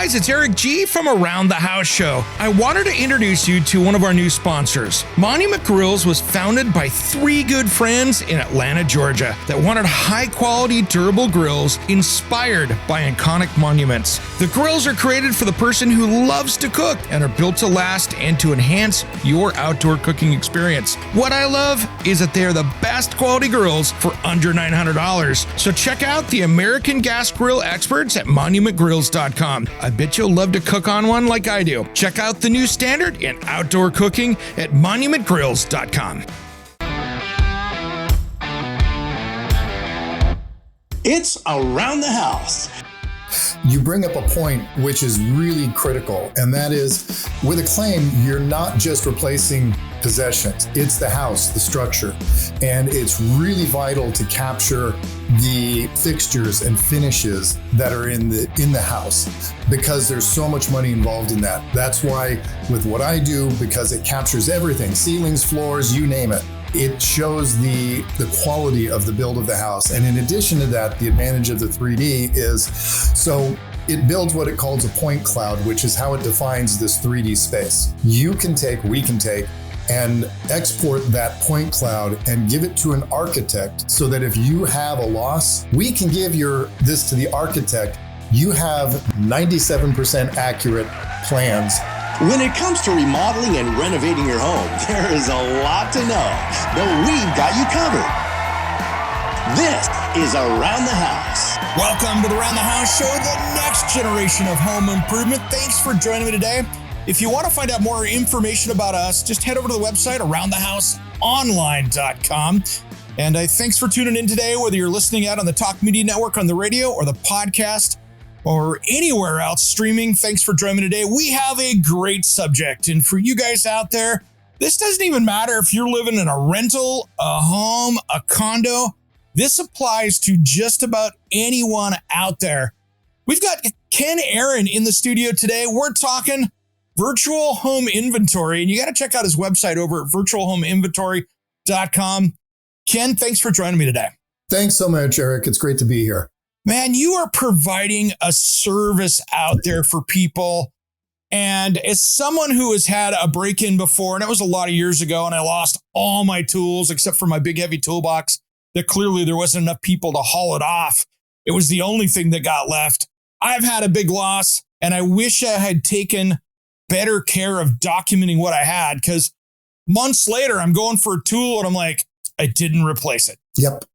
guys, it's Eric G from Around the House Show. I wanted to introduce you to one of our new sponsors. Monument Grills was founded by three good friends in Atlanta, Georgia that wanted high-quality, durable grills inspired by iconic monuments. The grills are created for the person who loves to cook and are built to last and to enhance your outdoor cooking experience. What I love is that they are the best quality grills for under $900. So check out the American Gas Grill experts at monumentgrills.com. I bet you'll love to cook on one like I do. Check out the new standard in outdoor cooking at monumentgrills.com. It's Around the House. You bring up a point which is really critical, and that is, with a claim, you're not just replacing possessions. It's the house, the structure, and it's really vital to capture the fixtures and finishes that are in the house, because there's so much money involved in that. That's why with what I do, because it captures everything, ceilings, floors, you name it. It shows the quality of the build of the house. And in addition to that, the advantage of the 3D is, so it builds what it calls a point cloud, which is how it defines this 3D space. We can take, and export that point cloud and give it to an architect so that if you have a loss, we can give this to the architect. You have 97% accurate plans. When it comes to remodeling and renovating your home, there is a lot to know, but we've got you covered. This is Around the House. Welcome to the Around the House Show, the next generation of home improvement. Thanks for joining me today. If you want to find out more information about us, just head over to the website, aroundthehouseonline.com. And thanks for tuning in today, whether you're listening out on the Talk Media Network on the radio or the podcast, or anywhere else streaming. Thanks for joining me today. We have a great subject. And for you guys out there, this doesn't even matter if you're living in a rental, a home, a condo. This applies to just about anyone out there. We've got Ken Aaron in the studio today. We're talking virtual home inventory, and you got to check out his website over at virtualhomeinventory.com. Ken, thanks for joining me today. Thanks so much, Eric. It's great to be here. Man, you are providing a service out there for people. And as someone who has had a break-in before, and it was a lot of years ago, and I lost all my tools except for my big heavy toolbox, that clearly there wasn't enough people to haul it off. It was the only thing that got left. I've had a big loss, and I wish I had taken better care of documenting what I had, because months later, I'm going for a tool, and I'm like, I didn't replace it. Yep.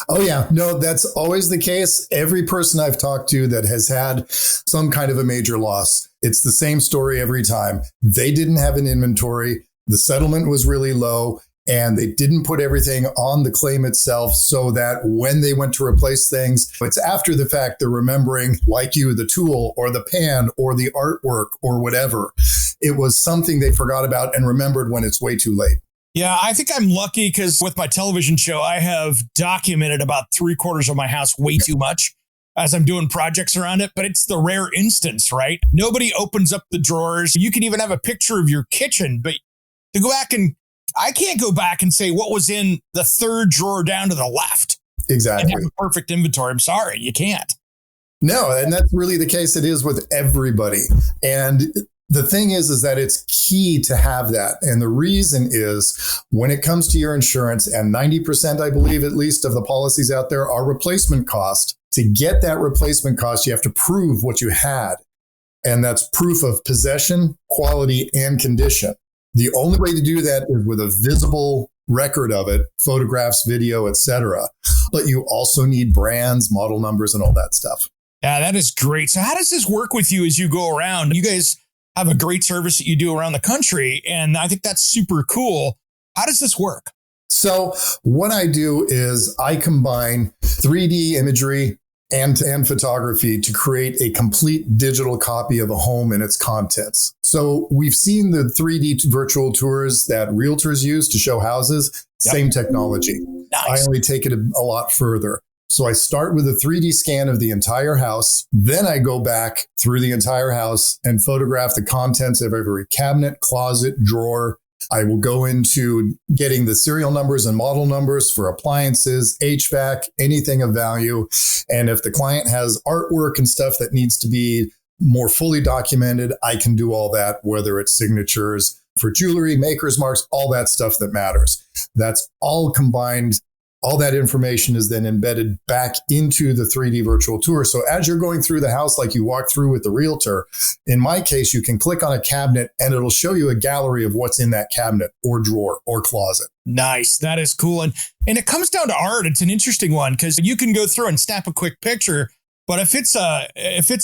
Oh, yeah. No, that's always the case. Every person I've talked to that has had some kind of a major loss, it's the same story every time. They didn't have an inventory. The settlement was really low, and they didn't put everything on the claim itself, so that when they went to replace things, it's after the fact they're remembering, like you, the tool or the pan or the artwork or whatever. It was something they forgot about and remembered when it's way too late. Yeah, I think I'm lucky because with my television show, I have documented about 3/4 of my house way too much as I'm doing projects around it. But it's the rare instance, right? Nobody opens up the drawers. You can even have a picture of your kitchen, but to go back and I can't go back and say what was in the third drawer down to the left. Exactly. And have a perfect inventory. I'm sorry, you can't. No, and that's really the case. It is with everybody. And the thing is that it's key to have that. And the reason is when it comes to your insurance, and 90%, I believe, at least of the policies out there are replacement cost. To get that replacement cost, you have to prove what you had. And that's proof of possession, quality, and condition. The only way to do that is with a visible record of it, photographs, video, etc. But you also need brands, model numbers, and all that stuff. Yeah, that is great. So how does this work with you as you go around? You guys have a great service that you do around the country, and I think that's super cool. How does this work? So what I do is I combine 3D imagery and photography to create a complete digital copy of a home and its contents. So we've seen the 3D virtual tours that realtors use to show houses, same technology. Nice. I only take it a lot further. So I start with a 3D scan of the entire house. Then I go back through the entire house and photograph the contents of every cabinet, closet, drawer. I will go into getting the serial numbers and model numbers for appliances, HVAC, anything of value. And if the client has artwork and stuff that needs to be more fully documented. I can do all that, whether it's signatures for jewelry, maker's marks, all that stuff that matters. That's all combined. All that information is then embedded back into the 3D virtual tour. So as you're going through the house, like you walk through with the realtor, in my case, you can click on a cabinet and it'll show you a gallery of what's in that cabinet or drawer or closet. Nice. That is cool. And it comes down to art. It's an interesting one because you can go through and snap a quick picture. But if it's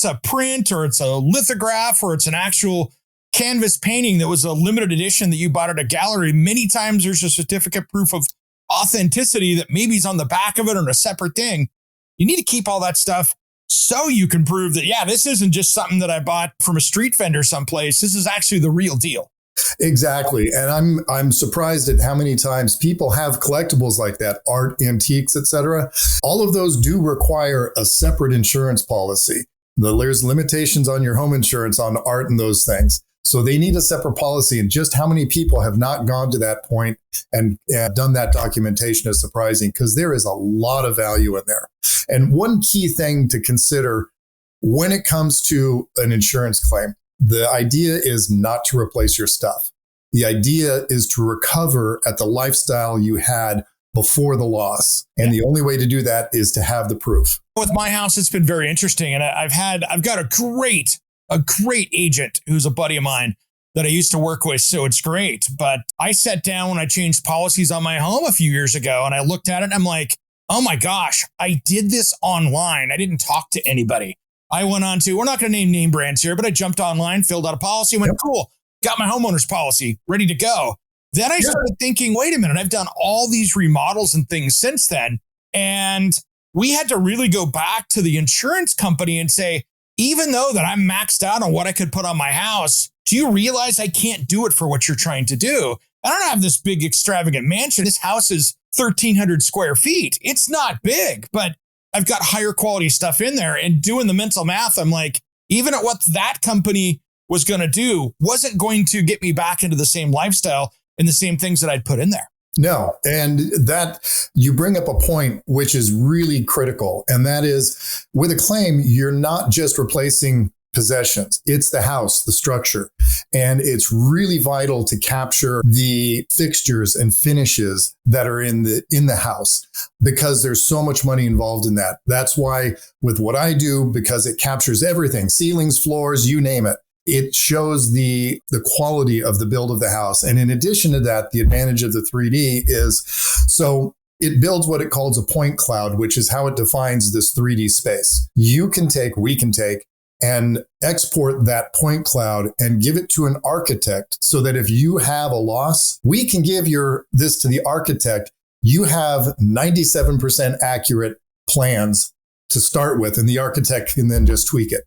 a print or it's a lithograph or it's an actual canvas painting that was a limited edition that you bought at a gallery, many times there's a certificate proof of authenticity that maybe is on the back of it or a separate thing. You need to keep all that stuff so you can prove that, yeah, this isn't just something that I bought from a street vendor someplace. This is actually the real deal. Exactly. And I'm surprised at how many times people have collectibles like that, art, antiques, etc. All of those do require a separate insurance policy. There's limitations on your home insurance on art and those things. So they need a separate policy. And just how many people have not gone to that point and done that documentation is surprising because there is a lot of value in there. And one key thing to consider when it comes to an insurance claim, the idea is not to replace your stuff. The idea is to recover at the lifestyle you had before the loss. And the only way to do that is to have the proof. With my house, it's been very interesting. And I've got a great agent who's a buddy of mine that I used to work with. So it's great. But I sat down when I changed policies on my home a few years ago and I looked at it and I'm like, oh my gosh, I did this online. I didn't talk to anybody. I went on to, we're not going to name brands here, but I jumped online, filled out a policy, went, cool, got my homeowners policy ready to go. Then I started thinking, wait a minute, I've done all these remodels and things since then. And we had to really go back to the insurance company and say, even though that I'm maxed out on what I could put on my house, do you realize I can't do it for what you're trying to do? I don't have this big extravagant mansion. This house is 1,300 square feet. It's not big, but I've got higher quality stuff in there. And doing the mental math, I'm like, even at what that company was going to do wasn't going to get me back into the same lifestyle and the same things that I'd put in there. No. And that you bring up a point which is really critical. And that is with a claim, you're not just replacing possessions. It's the house, the structure. And it's really vital to capture the fixtures and finishes that are in the house because there's so much money involved in that. That's why with what I do, because it captures everything, ceilings, floors, you name it. It shows the quality of the build of the house. And in addition to that, the advantage of the 3D is so it builds what it calls a point cloud, which is how it defines this 3D space. We can take and export that point cloud and give it to an architect so that if you have a loss, we can give this to the architect. You have 97% accurate plans to start with, and the architect can then just tweak it.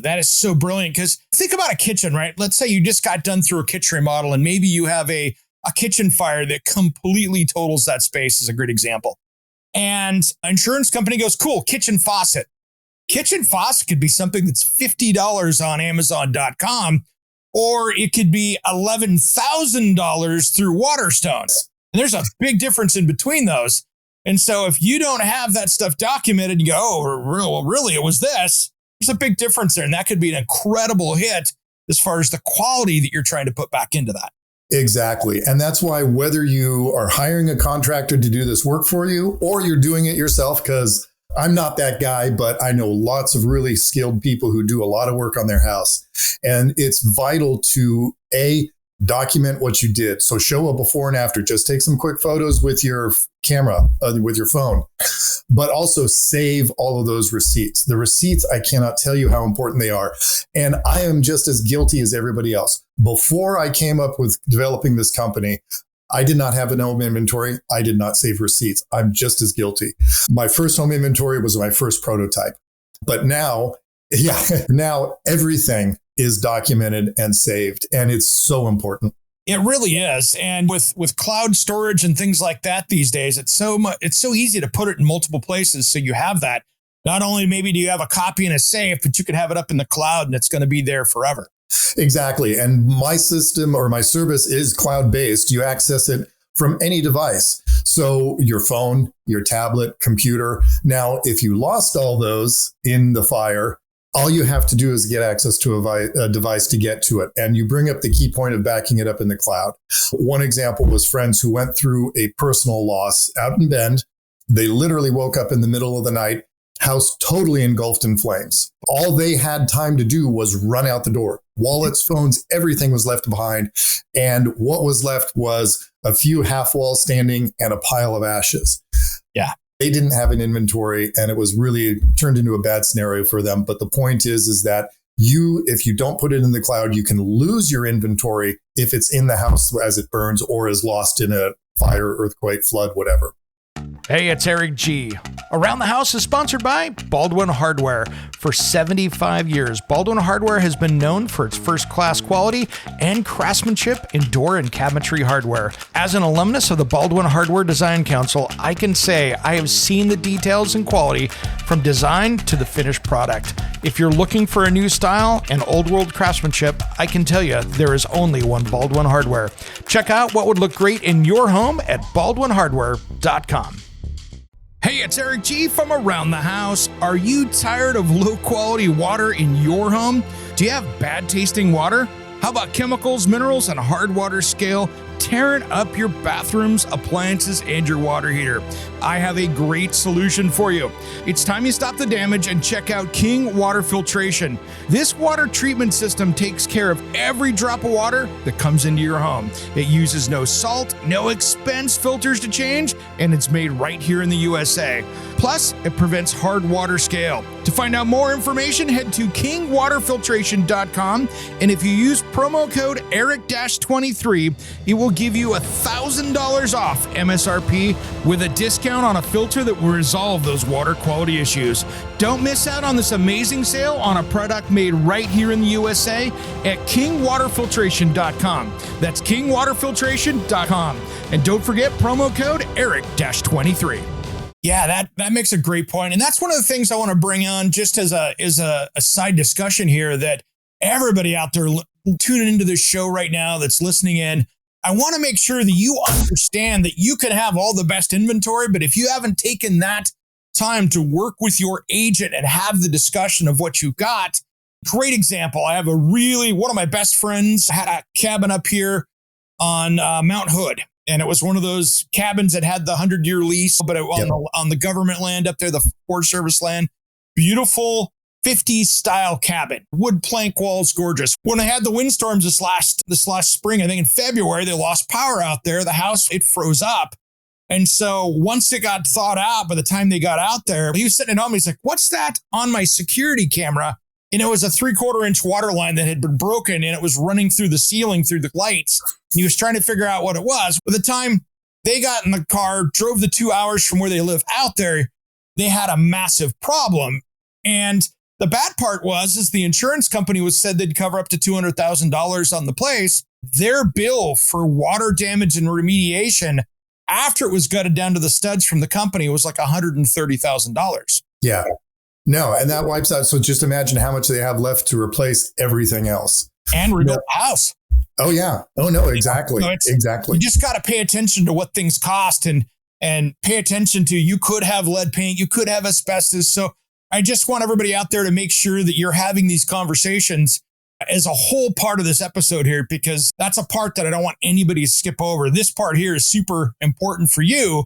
That is so brilliant because think about a kitchen, right? Let's say you just got done through a kitchen remodel and maybe you have a kitchen fire that completely totals that space is a great example. And an insurance company goes, cool, kitchen faucet. Kitchen faucet could be something that's $50 on Amazon.com, or it could be $11,000 through Waterstones. And there's a big difference in between those. And so if you don't have that stuff documented and you go, oh, really, it was this, there's a big difference there. And that could be an incredible hit as far as the quality that you're trying to put back into that. Exactly. And that's why whether you are hiring a contractor to do this work for you or you're doing it yourself, because I'm not that guy, but I know lots of really skilled people who do a lot of work on their house. And it's vital to document what you did. So show a before and after. Just take some quick photos with your camera, with your phone, but also save all of those receipts. The receipts, I cannot tell you how important they are. And I am just as guilty as everybody else. Before I came up with developing this company, I did not have an home inventory. I did not save receipts. I'm just as guilty. My first home inventory was my first prototype. But now everything is documented and saved. And it's so important. It really is. And with cloud storage and things like that these days, it's so easy to put it in multiple places. So you have that. Not only maybe do you have a copy in a safe, but you could have it up in the cloud and it's going to be there forever. Exactly. And my system or my service is cloud-based. You access it from any device. So your phone, your tablet, computer. Now, if you lost all those in the fire, All you have to do is get access to a device to get to it. And you bring up the key point of backing it up in the cloud. One example was friends who went through a personal loss out in Bend. They literally woke up in the middle of the night, house totally engulfed in flames. All they had time to do was run out the door. Wallets, phones, everything was left behind. And what was left was a few half walls standing and a pile of ashes. Yeah. They didn't have an inventory, and it was really turned into a bad scenario for them. But the point is that if you don't put it in the cloud, you can lose your inventory if it's in the house as it burns or is lost in a fire, earthquake, flood, whatever. Hey, it's Eric G. Around the House is sponsored by Baldwin Hardware. For 75 years, Baldwin Hardware has been known for its first-class quality and craftsmanship in door and cabinetry hardware. As an alumnus of the Baldwin Hardware Design Council, I can say I have seen the details and quality from design to the finished product. If you're looking for a new style and old-world craftsmanship, I can tell you there is only one Baldwin Hardware. Check out what would look great in your home at baldwinhardware.com. Hey, it's Eric G from Around the House. Are you tired of low-quality water in your home? Do you have bad tasting water? How about chemicals, minerals, and hard water scale tearing up your bathrooms, appliances, and your water heater? I have a great solution for you. It's time you stop the damage and check out King Water Filtration. This water treatment system takes care of every drop of water that comes into your home. It uses no salt, no expense filters to change, and it's made right here in the USA. Plus, it prevents hard water scale. To find out more information, head to kingwaterfiltration.com, and if you use promo code ERIC-23, it will give you $1,000 off MSRP with a discount on a filter that will resolve those water quality issues. Don't miss out on this amazing sale on a product made right here in the USA at kingwaterfiltration.com. That's kingwaterfiltration.com. And don't forget promo code ERIC-23. Yeah, that makes a great point. And that's one of the things I want to bring on just as a side discussion here, that everybody out there tuning into this show right now that's listening in, I want to make sure that you understand that you can have all the best inventory, but if you haven't taken that time to work with your agent and have the discussion of what you got, great example. I have one of my best friends had a cabin up here on Mount Hood. And it was one of those cabins that had the 100-year lease, but on the government land up there, the Forest Service land. Beautiful 50s style cabin. Wood plank walls, gorgeous. When I had the windstorms this last spring, I think in February, they lost power out there. The house, it froze up. And so once it got thawed out, by the time they got out there, he was sitting at home. He's like, "What's that on my security camera?" And it was a 3/4-inch water line that had been broken, and it was running through the ceiling, through the lights. And he was trying to figure out what it was. By the time they got in the car, drove the 2 hours from where they live out there, they had a massive problem. And the bad part is the insurance company said they'd cover up to $200,000 on the place. Their bill for water damage and remediation after it was gutted down to the studs from the company was like $130,000. Yeah. No, and that wipes out. So just imagine how much they have left to replace everything else. And rebuild the house. Oh, yeah. Oh, no, exactly. Exactly. You just got to pay attention to what things cost and pay attention to, you could have lead paint, you could have asbestos. So I just want everybody out there to make sure that you're having these conversations as a whole part of this episode here, because that's a part that I don't want anybody to skip over. This part here is super important for you,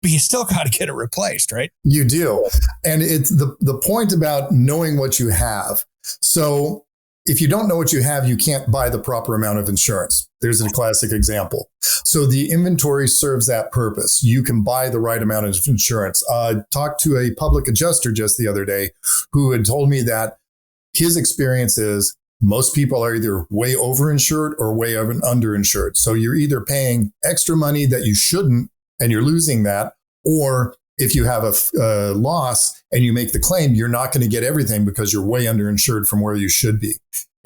but you still got to get it replaced, right? You do. And it's the point about knowing what you have. So if you don't know what you have, you can't buy the proper amount of insurance. There's a classic example. So the inventory serves that purpose. You can buy the right amount of insurance. I talked to a public adjuster just the other day who had told me that his experience is most people are either way overinsured or way underinsured. So you're either paying extra money that you shouldn't and you're losing that, or if you have a loss and you make the claim, you're not going to get everything because you're way underinsured from where you should be.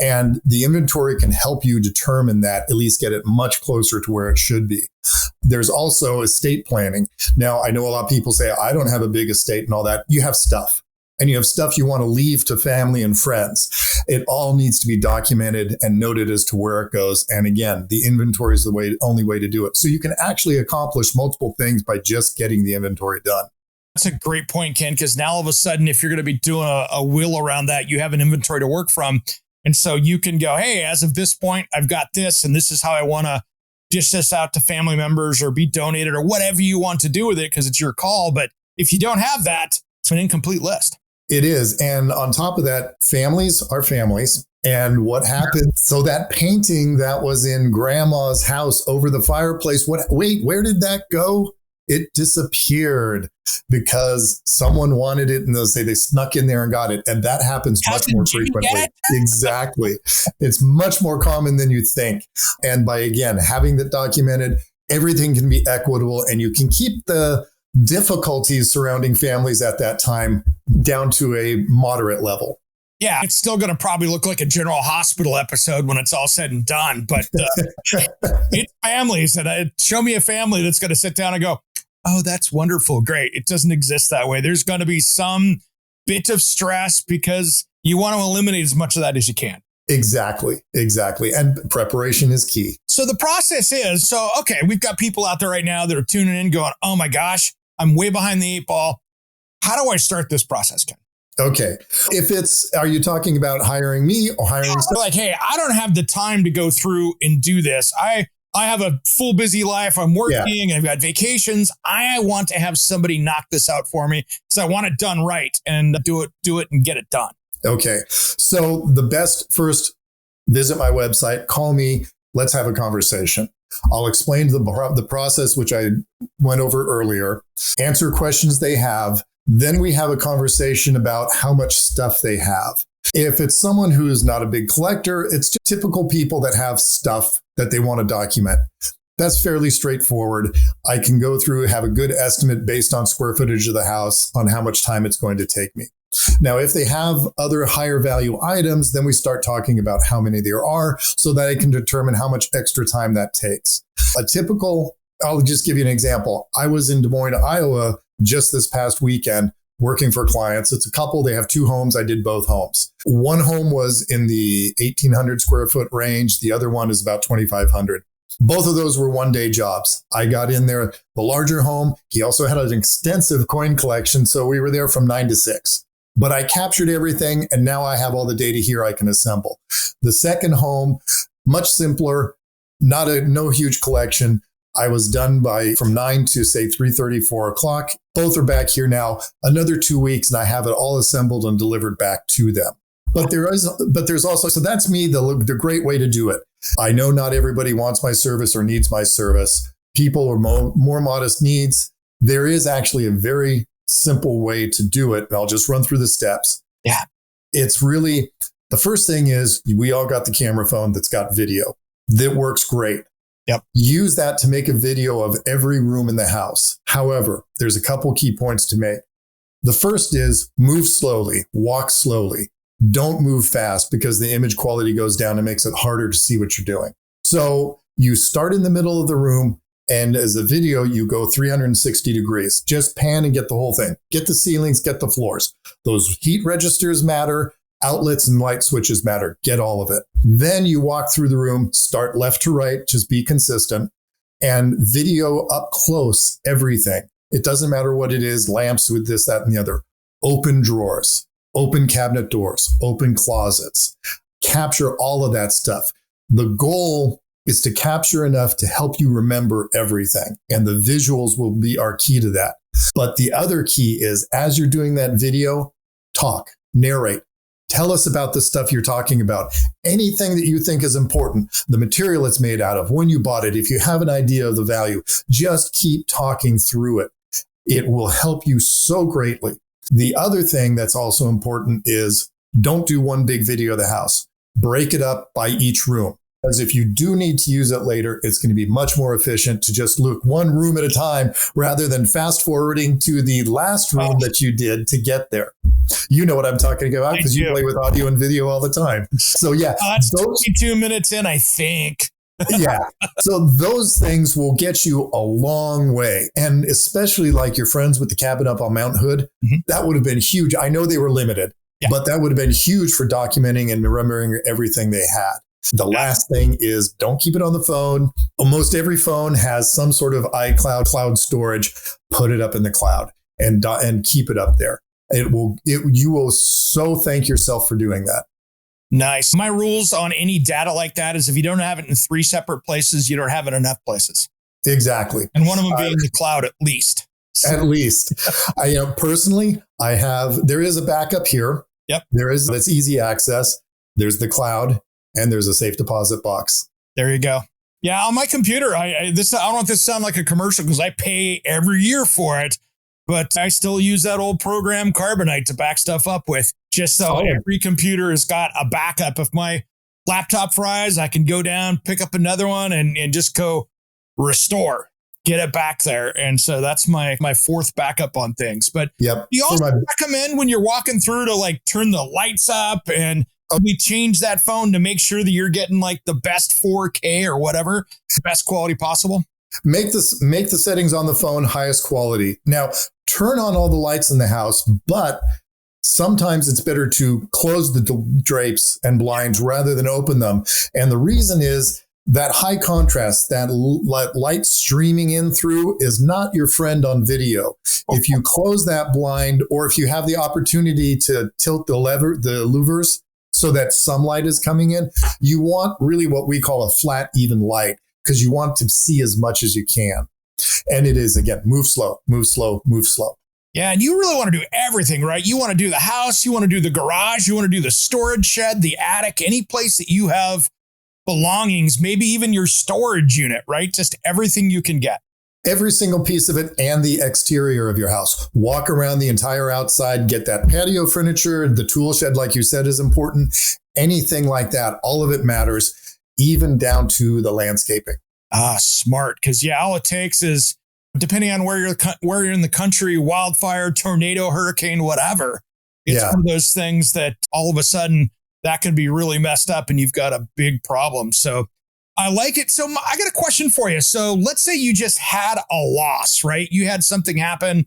And the inventory can help you determine that, at least get it much closer to where it should be. There's also estate planning. Now, I know a lot of people say, I don't have a big estate and all that. You have stuff. And you have stuff you want to leave to family and friends. It all needs to be documented and noted as to where it goes. And again, the inventory is the only way to do it. So you can actually accomplish multiple things by just getting the inventory done. That's a great point, Ken, because now all of a sudden, if you're going to be doing a will around that, you have an inventory to work from. And so you can go, hey, as of this point, I've got this, and this is how I want to dish this out to family members or be donated or whatever you want to do with it, because it's your call. But if you don't have that, it's an incomplete list. It is. And on top of that, families are families. And what happened? So that painting that was in grandma's house over the fireplace, where did that go? It disappeared because someone wanted it and they'll say they snuck in there and got it. And that happens much more frequently. Exactly. It's much more common than you think. And by, again, having that documented, everything can be equitable and you can keep the difficulties surrounding families at that time down to a moderate level. Yeah, it's still going to probably look like a General Hospital episode when it's all said and done. But it's families. And show me a family that's going to sit down and go, oh, that's wonderful. Great. It doesn't exist that way. There's going to be some bit of stress because you want to eliminate as much of that as you can. Exactly. And preparation is key. So the process is, okay, we've got people out there right now that are tuning in going, oh my gosh, I'm way behind the 8 ball. How do I start this process, Ken? Okay. Are you talking about hiring me or hiring? Like, hey, I don't have the time to go through and do this. I have a full busy life. I'm working. I've got vacations. I want to have somebody knock this out for me because I want it done right and do it and get it done. Okay. So the best, first, visit my website, call me. Let's have a conversation. I'll explain the process, which I went over earlier, answer questions they have. Then we have a conversation about how much stuff they have. If it's someone who is not a big collector, it's typical people that have stuff that they want to document. That's fairly straightforward. I can go through, have a good estimate based on square footage of the house on how much time it's going to take me. Now, if they have other higher value items, then we start talking about how many there are so that I can determine how much extra time that takes. I'll just give you an example. I was in Des Moines, Iowa, just this past weekend working for clients. It's a couple. They have 2 homes. I did both homes. One home was in the 1,800 square foot range. The other one is about 2,500. Both of those were one-day jobs. I got in there, the larger home. He also had an extensive coin collection. So we were there from 9 to 6. But I captured everything. And now I have all the data here I can assemble. The second home, much simpler, no huge collection. I was done from 9 to say 3:30, 4 o'clock. Both are back here now. Another 2 weeks, and I have it all assembled and delivered back to them. But there's also, so that's me, the great way to do it. I know not everybody wants my service or needs my service. People are more modest needs. There is actually a very simple way to do it. And I'll just run through the steps. Yeah. It's really, the first thing is we all got the camera phone that's got video. That works great. Yep. Use that to make a video of every room in the house. However, there's a couple key points to make. The first is move slowly, walk slowly. Don't move fast because the image quality goes down and makes it harder to see what you're doing. So you start in the middle of the room, and as a video, you go 360 degrees. Just pan and get the whole thing. Get the ceilings, get the floors. Those heat registers matter. Outlets and light switches matter. Get all of it. Then you walk through the room, start left to right, just be consistent, and video up close everything. It doesn't matter what it is, lamps with this, that, and the other. Open drawers, open cabinet doors, open closets. Capture all of that stuff. The goal is to capture enough to help you remember everything. And the visuals will be our key to that. But the other key is as you're doing that video, talk, narrate. Tell us about the stuff you're talking about. Anything that you think is important, the material it's made out of, when you bought it, if you have an idea of the value, just keep talking through it. It will help you so greatly. The other thing that's also important is don't do one big video of the house. Break it up by each room. Because if you do need to use it later, it's going to be much more efficient to just look one room at a time rather than fast forwarding to the last room that you did to get there. You know what I'm talking about because you play with audio and video all the time. So yeah, it's 22 minutes in, I think. Yeah. So those things will get you a long way. And especially like your friends with the cabin up on Mount Hood, that would have been huge. I know they were limited, but that would have been huge for documenting and remembering everything they had. The last thing is don't keep it on the phone. Almost every phone has some sort of iCloud cloud storage. Put it up in the cloud. and keep it up there. You will so thank yourself for doing that. Nice. My rules on any data like that is if you don't have it in 3 separate places, you don't have it enough places. Exactly. And one of them being the cloud at least. At least. Personally, there is a backup here. Yep. That's easy access. There's the cloud and there's a safe deposit box. There you go. Yeah. On my computer, I don't want this to sound like a commercial because I pay every year for it, but I still use that old program Carbonite to back stuff up with, just so every computer has got a backup. If my laptop fries, I can go down, pick up another one and just go restore, get it back there. And so that's my fourth backup on things. But you also recommend when you're walking through to like turn the lights up and we change that phone to make sure that you're getting like the best 4K or whatever, best quality possible. Make the settings on the phone highest quality. Now, turn on all the lights in the house, but sometimes it's better to close the drapes and blinds rather than open them. And the reason is that high contrast, that light streaming in through is not your friend on video. If you close that blind, or if you have the opportunity to tilt the louvers so that some light is coming in, you want really what we call a flat, even light, because you want to see as much as you can. And it is, again, move slow, move slow, move slow. Yeah, and you really want to do everything, right? You want to do the house, you want to do the garage, you want to do the storage shed, the attic, any place that you have belongings, maybe even your storage unit, right? Just everything you can get. Every single piece of it and the exterior of your house. Walk around the entire outside, get that patio furniture. The tool shed, like you said, is important. Anything like that, all of it matters, even down to the landscaping. Smart. Because all it takes is, depending on where you're in the country, wildfire, tornado, hurricane, whatever. It's one of those things that all of a sudden that can be really messed up and you've got a big problem. So I like it. So I got a question for you. So let's say you just had a loss, right? You had something happen,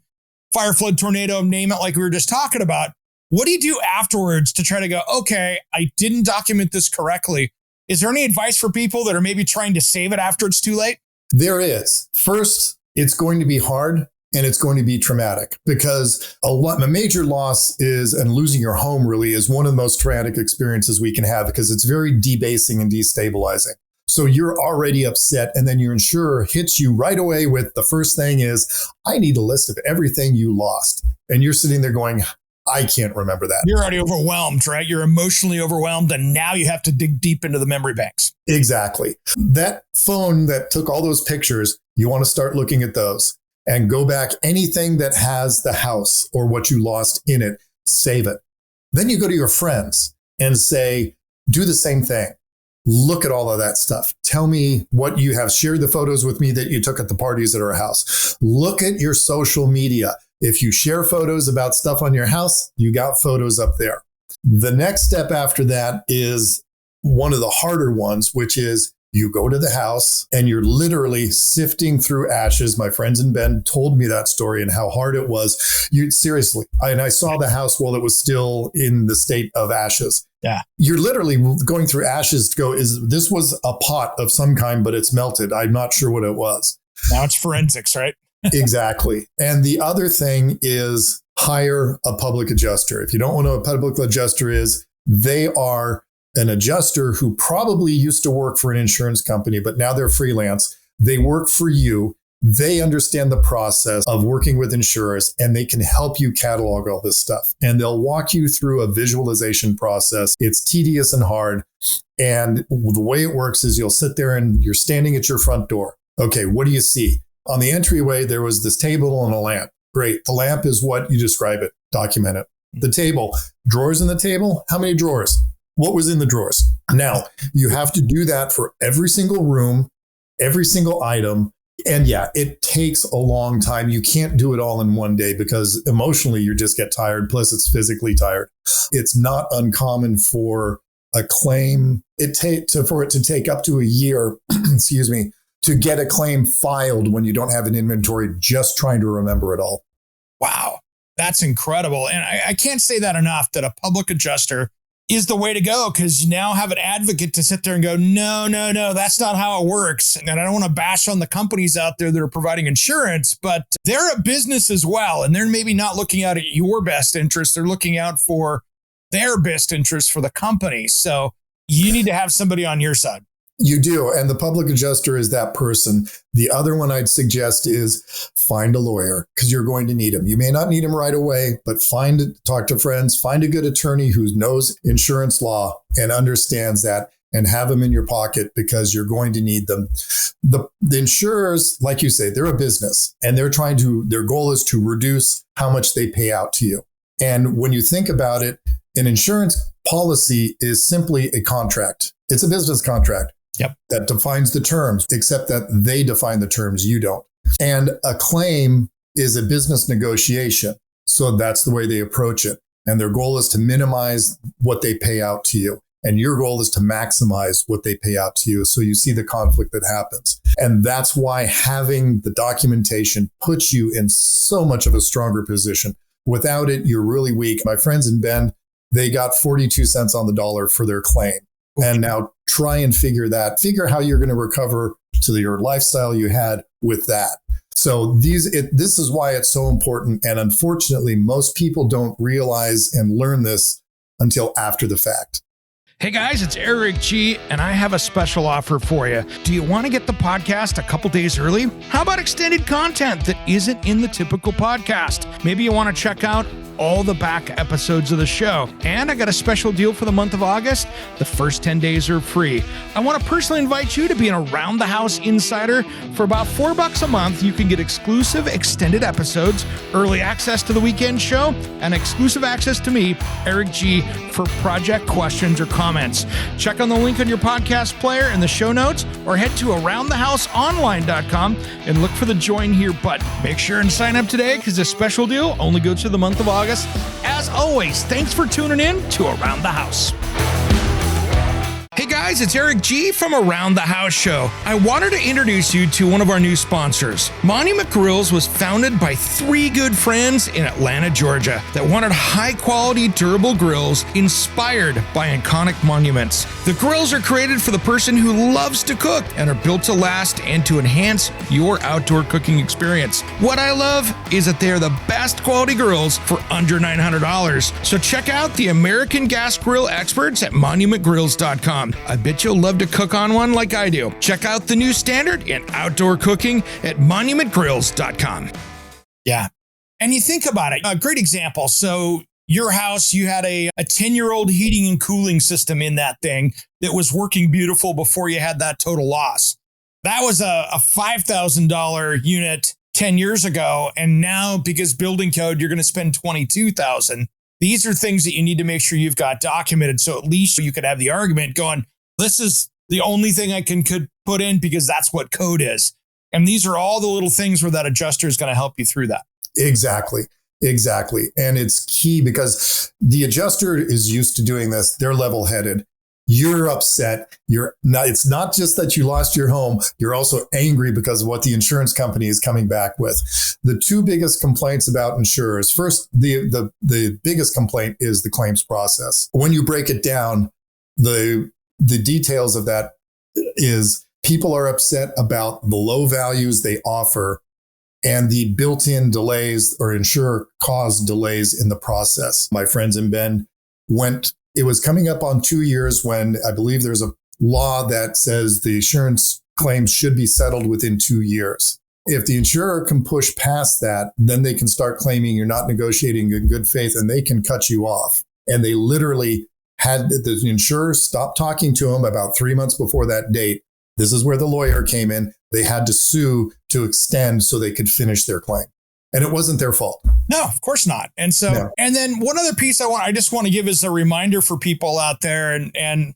fire, flood, tornado, name it, like we were just talking about. What do you do afterwards to try to go, okay, I didn't document this correctly? Is there any advice for people that are maybe trying to save it after it's too late? There is. First, it's going to be hard and it's going to be traumatic because a major loss is, and losing your home really is one of the most traumatic experiences we can have because it's very debasing and destabilizing. So you're already upset, and then your insurer hits you right away with the first thing is, I need a list of everything you lost. And you're sitting there going, I can't remember that. You're already overwhelmed, right? You're emotionally overwhelmed, and now you have to dig deep into the memory banks. Exactly. That phone that took all those pictures, you want to start looking at those and go back. Anything that has the house or what you lost in it, save it. Then you go to your friends and say, do the same thing. Look at all of that stuff. Tell me what you have. Share the photos with me that you took at the parties at our house. Look at your social media. If you share photos about stuff on your house, you got photos up there. The next step after that is one of the harder ones, which is you go to the house and you're literally sifting through ashes. My friends in Bend told me that story and how hard it was. Seriously. I saw the house while it was still in the state of ashes. Yeah. You're literally going through ashes to go, this was a pot of some kind, but it's melted. I'm not sure what it was. Now it's forensics, right? Exactly. And the other thing is hire a public adjuster. If you don't know what a public adjuster is, they are an adjuster who probably used to work for an insurance company, but now they're freelance. They work for you. They understand the process of working with insurers, and they can help you catalog all this stuff. And they'll walk you through a visualization process. It's tedious and hard. And the way it works is you'll sit there and you're standing at your front door. Okay, what do you see? On the entryway, there was this table and a lamp. Great. The lamp is what you describe it. Document it. The table. Drawers in the table? How many drawers? What was in the drawers? Now, you have to do that for every single room, every single item. And it takes a long time. You can't do it all in one day because emotionally you just get tired. Plus, it's physically tired. It's not uncommon for a claim for it to take up to a year, excuse me, to get a claim filed when you don't have an inventory, just trying to remember it all. Wow, that's incredible. And I can't say that enough, that a public adjuster is the way to go, because you now have an advocate to sit there and go, no, that's not how it works. And I don't want to bash on the companies out there that are providing insurance, but they're a business as well. And they're maybe not looking out at your best interest. They're looking out for their best interest for the company. So you need to have somebody on your side. You do. And the public adjuster is that person. The other one I'd suggest is find a lawyer, because you're going to need him. You may not need him right away, but talk to friends, find a good attorney who knows insurance law and understands that, and have them in your pocket, because you're going to need them. The insurers, like you say, they're a business, and their goal is to reduce how much they pay out to you. And when you think about it, an insurance policy is simply a contract. It's a business contract. Yep. That defines the terms, except that they define the terms, you don't. And a claim is a business negotiation. So that's the way they approach it. And their goal is to minimize what they pay out to you. And your goal is to maximize what they pay out to you. So you see the conflict that happens. And that's why having the documentation puts you in so much of a stronger position. Without it, you're really weak. My friends in Bend, they got 42 cents on the dollar for their claim. And now try and figure how you're going to recover to your lifestyle you had with that. So this is why it's so important. And unfortunately, most people don't realize and learn this until after the fact. Hey guys, it's Eric G, and I have a special offer for you. Do you want to get the podcast a couple days early? How about extended content that isn't in the typical podcast? Maybe you want to check out all the back episodes of the show. And I got a special deal for the month of August. The first 10 days are free. I want to personally invite you to be an Around the House insider. For about $4 a month, you can get exclusive extended episodes, early access to the weekend show, and exclusive access to me, Eric G, for project questions or comments. Check on the link on your podcast player in the show notes, or head to aroundthehouseonline.com and look for the join here button. Make sure and sign up today, because this special deal only goes through the month of August. As always, thanks for tuning in to Around the House. Hey guys, it's Eric G from Around the House Show. I wanted to introduce you to one of our new sponsors. Monument Grills was founded by three good friends in Atlanta, Georgia, that wanted high-quality, durable grills inspired by iconic monuments. The grills are created for the person who loves to cook and are built to last and to enhance your outdoor cooking experience. What I love is that they are the best quality grills for under $900. So check out the American Gas Grill experts at monumentgrills.com. I bet you'll love to cook on one like I do. Check out the new standard in outdoor cooking at monumentgrills.com. Yeah. And you think about it, a great example. So your house, you had a 10-year-old heating and cooling system in that thing that was working beautiful before you had that total loss. That was a $5,000 unit 10 years ago. And now, because building code, you're going to spend $22,000. These are things that you need to make sure you've got documented. So at least you could have the argument going, this is the only thing I could put in because that's what code is. And these are all the little things where that adjuster is going to help you through that. Exactly. And it's key, because the adjuster is used to doing this. They're level-headed. You're upset. It's not just that you lost your home. You're also angry because of what the insurance company is coming back with. The two biggest complaints about insurers. First, the biggest complaint is the claims process. When you break it down, the details of that is people are upset about the low values they offer and the built-in delays or insurer-caused delays in the process. My friends in Bend it was coming up on 2 years when I believe there's a law that says the insurance claims should be settled within 2 years. If the insurer can push past that, then they can start claiming you're not negotiating in good faith, and they can cut you off. And they literally had the insurer stop talking to them about 3 months before that date. This is where the lawyer came in. They had to sue to extend so they could finish their claim. And it wasn't their fault. No, of course not. And so, No. And then one other piece I just want to give as a reminder for people out there, and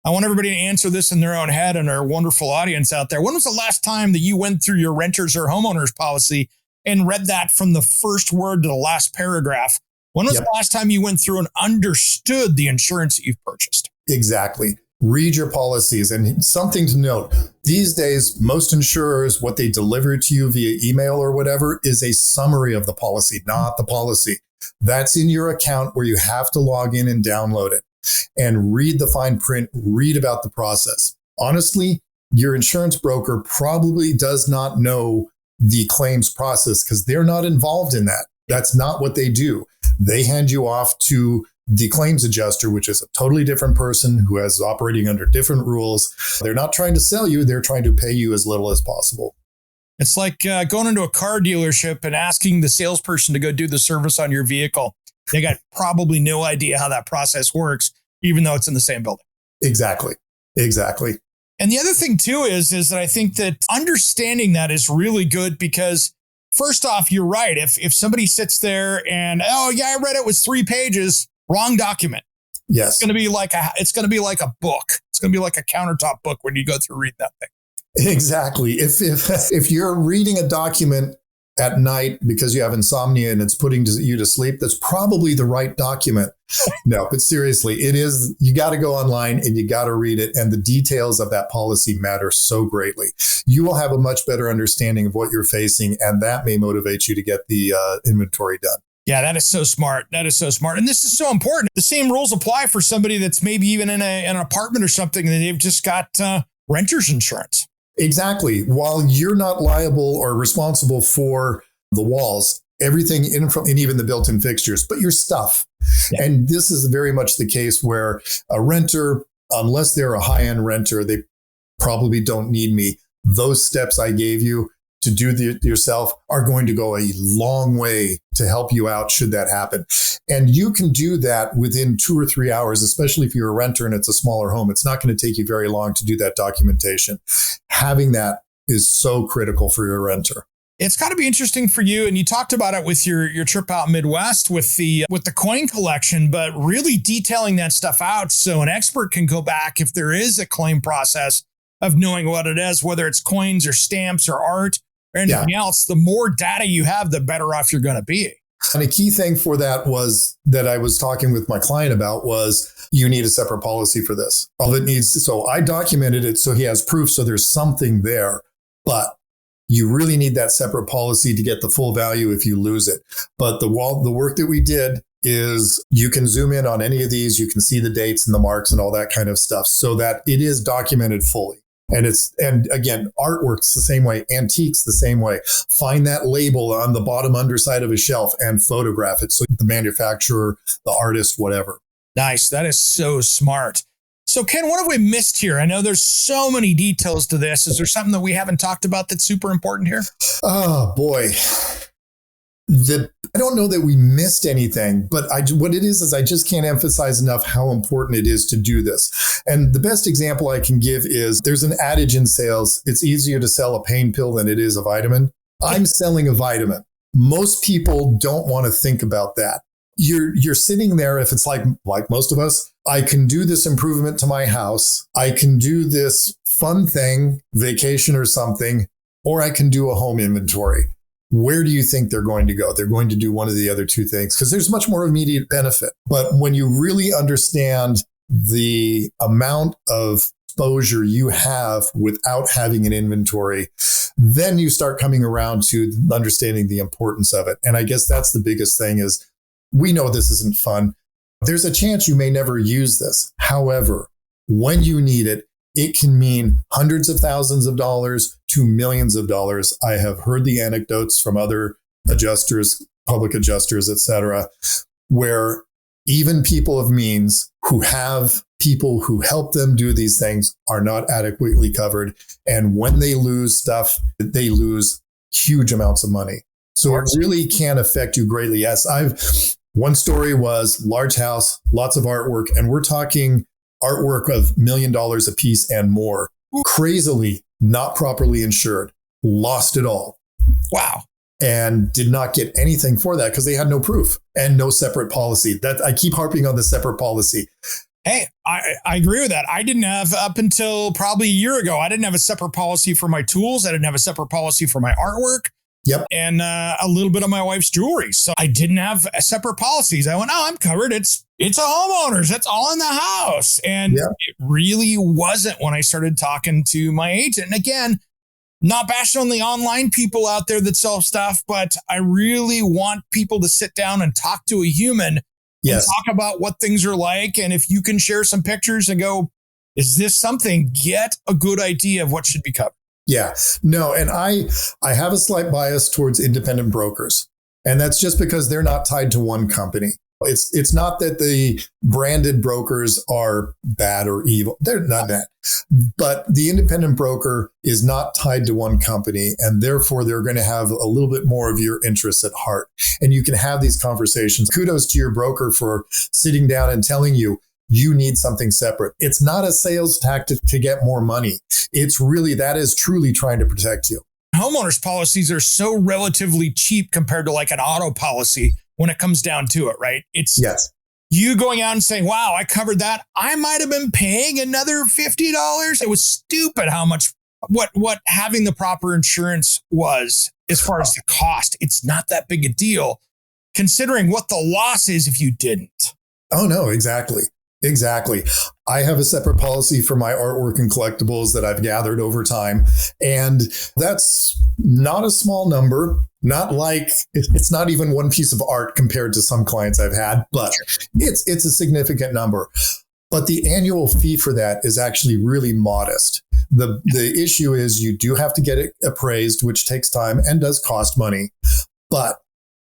I want everybody to answer this in their own head and our wonderful audience out there. When was the last time that you went through your renters or homeowners policy and read that from the first word to the last paragraph? When was the last time you went through and understood the insurance that you've purchased? Exactly. Read your policies. And something to note, these days, most insurers, what they deliver to you via email or whatever is a summary of the policy, not the policy. That's in your account where you have to log in and download it. and read the fine print, read about the process. Honestly, your insurance broker probably does not know the claims process because they're not involved in that. That's not what they do. They hand you off to the claims adjuster, which is a totally different person who is operating under different rules. They're not trying to sell you. They're trying to pay you as little as possible. It's like going into a car dealership and asking the salesperson to go do the service on your vehicle. They got probably no idea how that process works, even though it's in the same building. Exactly. And the other thing, too, is that I think that understanding that is really good because, first off, you're right. If somebody sits there and, oh, yeah, I read it was 3 pages, wrong document. Yes. It's going to be like a book. It's going to be like a countertop book when you go through read that thing. Exactly. If you're reading a document at night because you have insomnia and it's putting you to sleep, that's probably the right document. No, but seriously, it is. You got to go online and you got to read it. And the details of that policy matter so greatly. You will have a much better understanding of what you're facing, and that may motivate you to get the inventory done. Yeah, that is so smart. And this is so important. The same rules apply for somebody that's maybe even in an apartment or something, and they've just got renter's insurance. Exactly. While you're not liable or responsible for the walls, everything and even the built-in fixtures, but your stuff. Yeah. And this is very much the case where a renter, unless they're a high-end renter, they probably don't need me. Those steps I gave you to do yourself are going to go a long way to help you out should that happen. And you can do that within 2 or 3 hours, especially if you're a renter and it's a smaller home. It's not going to take you very long to do that documentation. Having that is so critical for your renter. It's got to be interesting for you. And you talked about it with your trip out Midwest with the coin collection, but really detailing that stuff out so an expert can go back if there is a claim process of knowing what it is, whether it's coins or stamps or art or anything else. The more data you have, the better off you're going to be. And a key thing for that was that I was talking with my client about was you need a separate policy for this. All it needs. So I documented it so he has proof. So there's something there, but you really need that separate policy to get the full value if you lose it. But the work that we did is you can zoom in on any of these. You can see the dates and the marks and all that kind of stuff so that it is documented fully. And again, artwork's the same way, antiques the same way. Find that label on the bottom underside of a shelf and photograph it. So the manufacturer, the artist, whatever. Nice. That is so smart. So Ken, what have we missed here? I know there's so many details to this. Is there something that we haven't talked about that's super important here? Oh boy. I don't know that we missed anything, but what it is I just can't emphasize enough how important it is to do this. And the best example I can give is there's an adage in sales. It's easier to sell a pain pill than it is a vitamin. I'm selling a vitamin. Most people don't want to think about that. You're sitting there, if it's like most of us, I can do this improvement to my house. I can do this fun thing, vacation or something, or I can do a home inventory. Where do you think they're going to go? They're going to do one of the other two things because there's much more immediate benefit. But when you really understand the amount of exposure you have without having an inventory, then you start coming around to understanding the importance of it. And I guess that's the biggest thing is we know this isn't fun. There's a chance you may never use this. However, when you need it, it can mean hundreds of thousands of dollars to millions of dollars. I have heard the anecdotes from other adjusters, public adjusters, et cetera, where even people of means who have people who help them do these things are not adequately covered. And when they lose stuff, they lose huge amounts of money. So it really can affect you greatly. Yes, one story was large house, lots of artwork, and we're talking artwork of $1 million a piece and more. Crazily not properly insured, lost it all. Wow. And did not get anything for that because they had no proof and no separate policy. That I keep harping on the separate policy. Hey, I agree with that. I didn't have up until probably a year ago. I didn't have a separate policy for my tools. I didn't have a separate policy for my artwork. Yep. And a little bit of my wife's jewelry. So I didn't have separate policies. I went, oh, I'm covered. It's a homeowners. That's all in the house. And It really wasn't when I started talking to my agent. And again, not bashing on the online people out there that sell stuff, but I really want people to sit down and talk to a human Yes. talk about what things are like. And if you can share some pictures and go, is this something? Get a good idea of what should be covered. Yeah, no. And I have a slight bias towards independent brokers. And that's just because they're not tied to one company. It's not that the branded brokers are bad or evil. They're not that. But the independent broker is not tied to one company, and therefore they're going to have a little bit more of your interests at heart. And you can have these conversations. Kudos to your broker for sitting down and telling you need something separate. It's not a sales tactic to get more money. It's really, that is truly trying to protect you. Homeowners policies are so relatively cheap compared to like an auto policy when it comes down to it, right? It's yes. You going out and saying, wow, I covered that. I might have been paying another $50. It was stupid how much, what having the proper insurance was as far as the cost. It's not that big a deal considering what the loss is if you didn't. Oh, no, exactly. Exactly. I have a separate policy for my artwork and collectibles that I've gathered over time. And that's not a small number. Not like it's not even one piece of art compared to some clients I've had, but it's a significant number. But the annual fee for that is actually really modest. The issue is you do have to get it appraised, which takes time and does cost money. But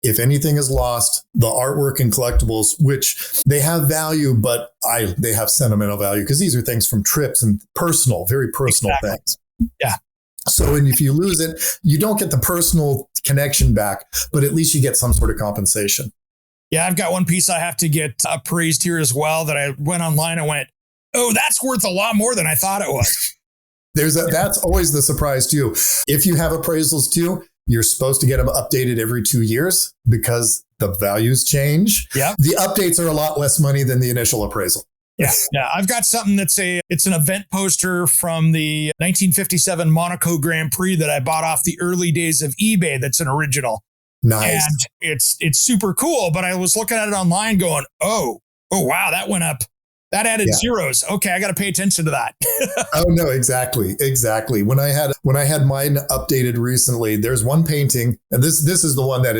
if anything is lost, the artwork and collectibles, which they have value, but they have sentimental value because these are things from trips and very personal things. Yeah. So if you lose it, you don't get the personal connection back, but at least you get some sort of compensation. Yeah, I've got one piece I have to get appraised here as well that I went online and went, oh, that's worth a lot more than I thought it was. That's always the surprise too. If you have appraisals too, you're supposed to get them updated every 2 years because the values change. Yeah. The updates are a lot less money than the initial appraisal. Yeah. I've got something it's an event poster from the 1957 Monaco Grand Prix that I bought off the early days of eBay. That's an original. Nice. And it's super cool. But I was looking at it online going, oh, wow, that went up. That added zeros. Okay, I got to pay attention to that. Oh no, exactly. When I had mine updated recently, there's one painting, and this is the one that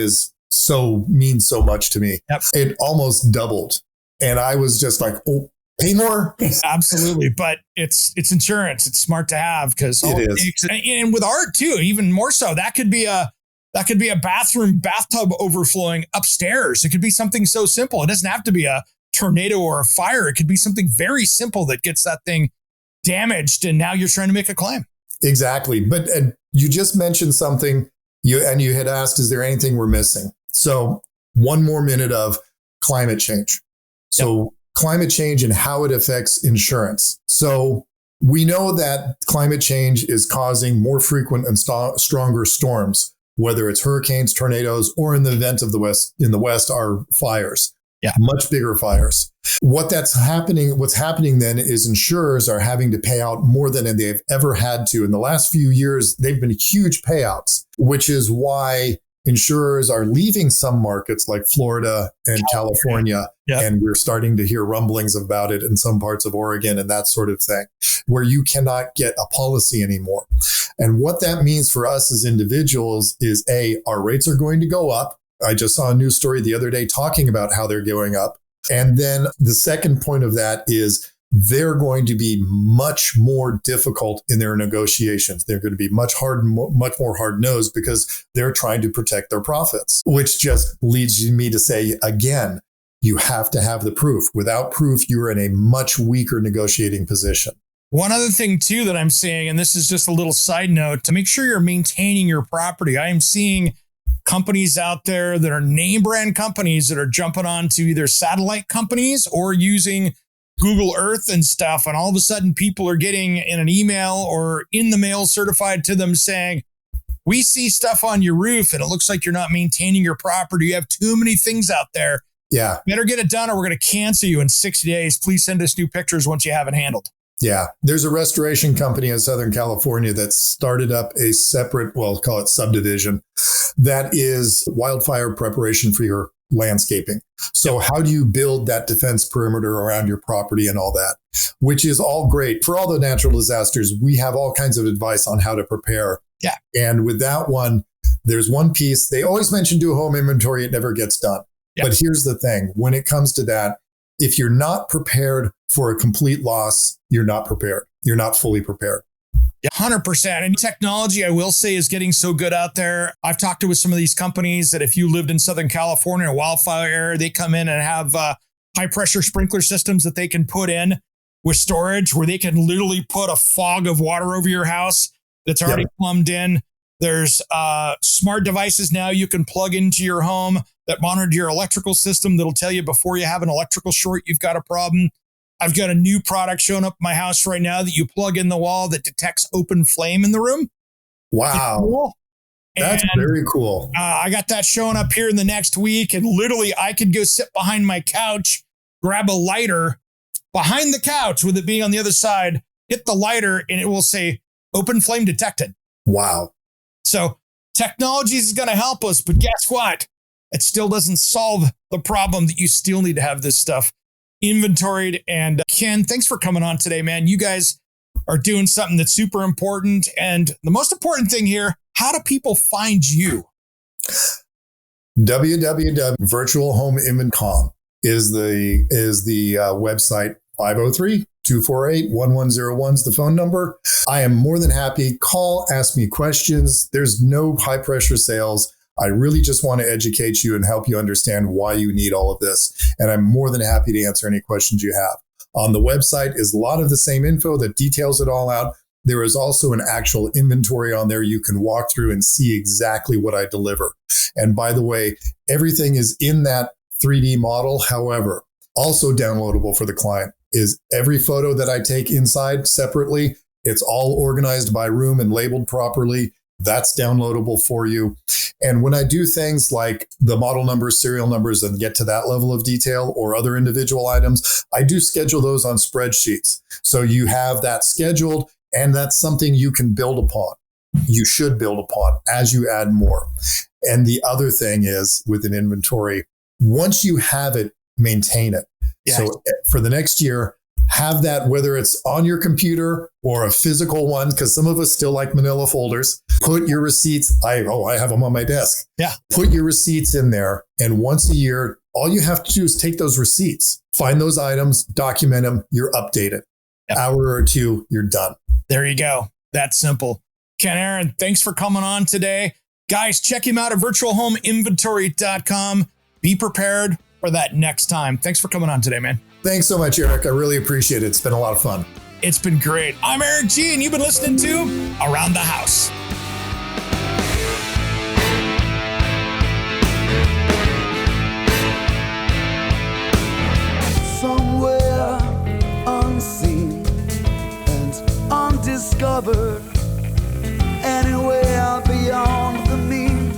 means so much to me. Yep. It almost doubled, and I was just like, oh, pay more. Absolutely, but it's insurance. It's smart to have because it is. And with art too, even more so. That could be a bathtub overflowing upstairs. It could be something so simple. It doesn't have to be a tornado or a fire. It could be something very simple that gets that thing damaged, and now you're trying to make a claim. Exactly. But you just mentioned something you had asked, is there anything we're missing? So one more minute of climate change. So climate change and how it affects insurance. So we know that climate change is causing more frequent and stronger storms, whether it's hurricanes, tornadoes, or in the event of the West are fires. Yeah. Much bigger fires. What's happening then is insurers are having to pay out more than they've ever had to. In the last few years, they've been huge payouts, which is why insurers are leaving some markets like Florida and California. Yep. And we're starting to hear rumblings about it in some parts of Oregon and that sort of thing, where you cannot get a policy anymore. And what that means for us as individuals is our rates are going to go up. I just saw a news story the other day talking about how they're going up. And then the second point of that is they're going to be much more difficult in their negotiations. They're going to be much more hard-nosed because they're trying to protect their profits, which just leads me to say, again, you have to have the proof. Without proof, you're in a much weaker negotiating position. One other thing, too, that I'm seeing, and this is just a little side note, to make sure you're maintaining your property. I am seeing companies out there that are name brand companies that are jumping onto either satellite companies or using Google Earth and stuff. And all of a sudden people are getting in an email or in the mail certified to them saying, we see stuff on your roof and it looks like you're not maintaining your property. You have too many things out there. Yeah. Better get it done or we're going to cancel you in 60 days. Please send us new pictures once you have it handled. Yeah. There's a restoration company in Southern California that started up a separate, call it subdivision, that is wildfire preparation for your landscaping. So how do you build that defense perimeter around your property and all that, which is all great. For all the natural disasters, we have all kinds of advice on how to prepare. Yeah. And with that one, there's one piece. They always mention do a home inventory. It never gets done. Yeah. But here's the thing. When it comes to that, if you're not prepared for a complete loss, you're not prepared. You're not fully prepared. Yeah, 100%. And technology, I will say, is getting so good out there. I've talked to with some of these companies that if you lived in Southern California, a wildfire area, they come in and have high pressure sprinkler systems that they can put in with storage where they can literally put a fog of water over your house that's already plumbed in. There's smart devices now you can plug into your home that monitor your electrical system that'll tell you before you have an electrical short, you've got a problem. I've got a new product showing up in my house right now that you plug in the wall that detects open flame in the room. Wow. Cool. That's very cool. I got that showing up here in the next week. And literally I could go sit behind my couch, grab a lighter behind the couch with it being on the other side, hit the lighter, and it will say open flame detected. Wow. So technology is going to help us, but guess what? It still doesn't solve the problem that you still need to have this stuff inventoried. And Ken, thanks for coming on today, man. You guys are doing something that's super important. And the most important thing here, how do people find you? www.virtualhomeinvent.com is the website. 503-248-1101 is the phone number. I am more than happy. Call, ask me questions. There's no high pressure sales. I really just want to educate you and help you understand why you need all of this. And I'm more than happy to answer any questions you have. On the website is a lot of the same info that details it all out. There is also an actual inventory on there you can walk through and see exactly what I deliver. And by the way, everything is in that 3D model. However, also downloadable for the client is every photo that I take inside separately. It's all organized by room and labeled properly. That's downloadable for you. And when I do things like the model numbers, serial numbers, and get to that level of detail or other individual items, I do schedule those on spreadsheets. So you have that scheduled, and that's something you can build upon. You should build upon as you add more. And the other thing is with an inventory, once you have it, maintain it. Yeah. So for the next year, have that, whether it's on your computer or a physical one, because some of us still like manila folders. Put your receipts. I have them on my desk. Yeah. Put your receipts in there. And once a year, all you have to do is take those receipts, find those items, document them, you're updated. Yep. Hour or two, you're done. There you go. That's simple. Ken Aaron, thanks for coming on today. Guys, check him out at virtualhomeinventory.com. Be prepared for that next time. Thanks for coming on today, man. Thanks so much, Eric. I really appreciate it. It's been a lot of fun. It's been great. I'm Eric G, and you've been listening to Around the House. Somewhere unseen and undiscovered, anywhere beyond the mean.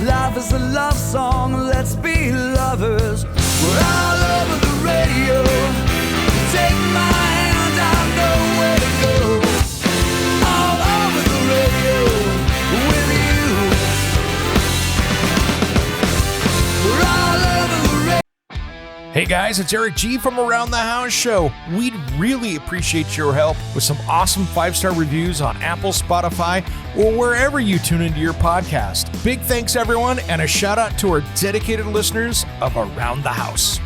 Life is a love song, let's be lovers. We're all over the radio. Take my hand, I know where to go. All over the radio with you. We're all over the radio. Hey guys, it's Eric G from Around the House Show. We'd really appreciate your help with some awesome 5-star reviews on Apple, Spotify, or wherever you tune into your podcast. Big thanks, everyone, and a shout out to our dedicated listeners of Around the House.